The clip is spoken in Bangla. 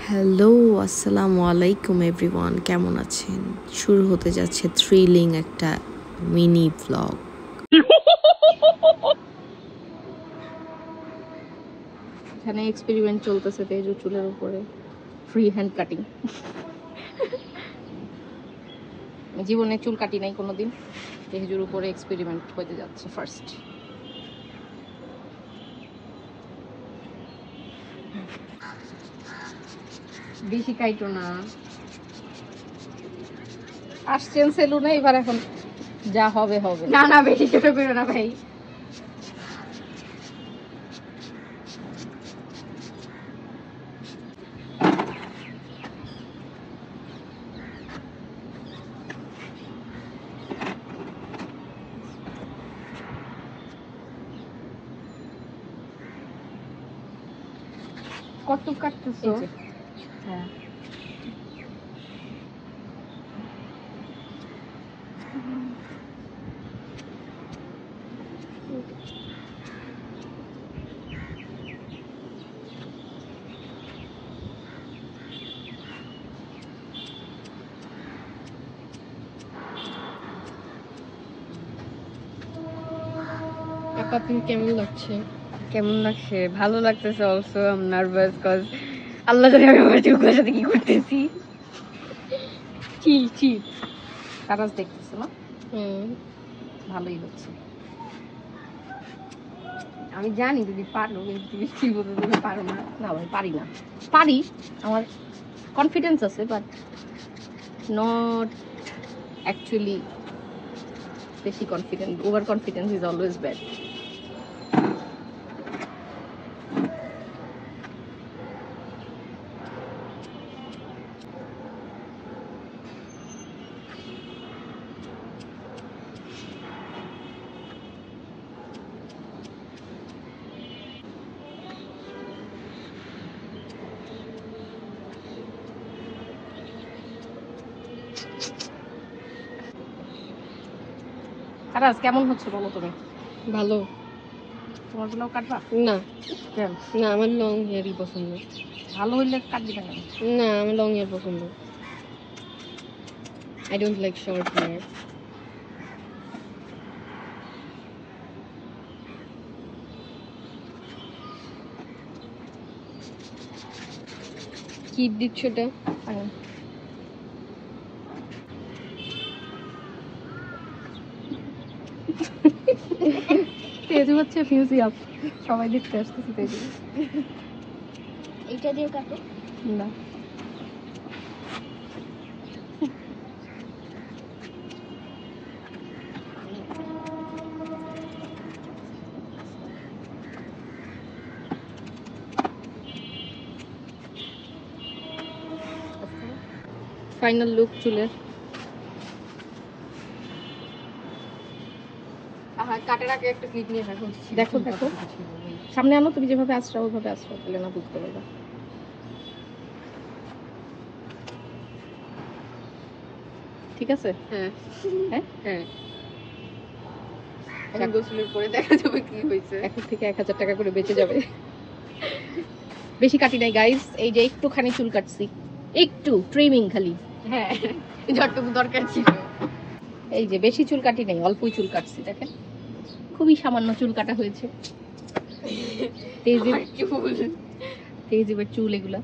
হ্যালো, আসসালামু আলাইকুম এভরিওয়ান, কেমন আছেন? শুরু হতে যাচ্ছে থ্রিলিং একটা মিনি ব্লগ। এখানে এক্সপেরিমেন্ট চলতেছে তেজু চুলের উপরে ফ্রি হ্যান্ড কাটিং। জীবনে চুল কাটি নাই কোনোদিন, তেজুর উপরে এক্সপেরিমেন্ট হতে যাচ্ছে ফার্স্ট। বেশি কাইটো না, আসছেন সেলুনে, এবার এখন যা হবে হবে। না না, বেশি ছোট করো না ভাই। কত কাটতেছো? হ্যাঁ, আপা তুমি কেমন লাগছে? কেমন লাগছে? ভালো লাগতেছে। Also I am nervous cause আল্লাহ জানে আমি আমার চুলগুলোর সাথে কি করতেছি। চিল চিল কারাজ দেখতেছে না? ভালোই হচ্ছে। আমি জানি যদি পারো, কিন্তু তুমি কি বলতে তুমি পারো না। না ভাই, পারি না। পারি, আমার কনফিডেন্স আছে, বাট নট অ্যাকচুয়ালি বেশি confident. Over confidence is always bad. কারাজ কেমন হচ্ছে বলো তুমি? ভালো। তোমার গুলোও কাটবা? না। কেন? না, আমার লং হেয়ারই পছন্দ। ভালো হইলে কাটবি না কেন? না, আমার লং হেয়ার পছন্দ। I don't like short hair. কি দিচ্ছ এটা? তেজু হচ্ছে মিউজিয়াম, সবাই দেখতে আসতেছে তেজু। এইটা দিয়ে কাটো না। ফাইনাল লুক চুলের। কাটার আগে একটা ক্লিপ নিয়ে দেখো। দেখো দেখো, সামনে আনো। তুমি যেভাবে আশ্রাও ওইভাবে আশ্রাও, তাহলে না বুঝতে পারবা। ঠিক আছে? হ্যাঁ হ্যাঁ হ্যাঁ। গোসলের পরে দেখা যাবে কি হয়েছে। এখন থেকে 1000 টাকা করে বেঁচে যাবে। বেশি কাটি নাই গাইস, এই যে একটুখানি চুল কাটছি, একটু ট্রিমিং খালি। হ্যাঁ, যতটুকু দরকার ছিল। এই যে বেশি চুল কাটি নাই, অল্পই চুল কাটছি। দেখেন, খুবই সামান্য চুল কাটা হয়েছে। তেজিবার চুল এগুলা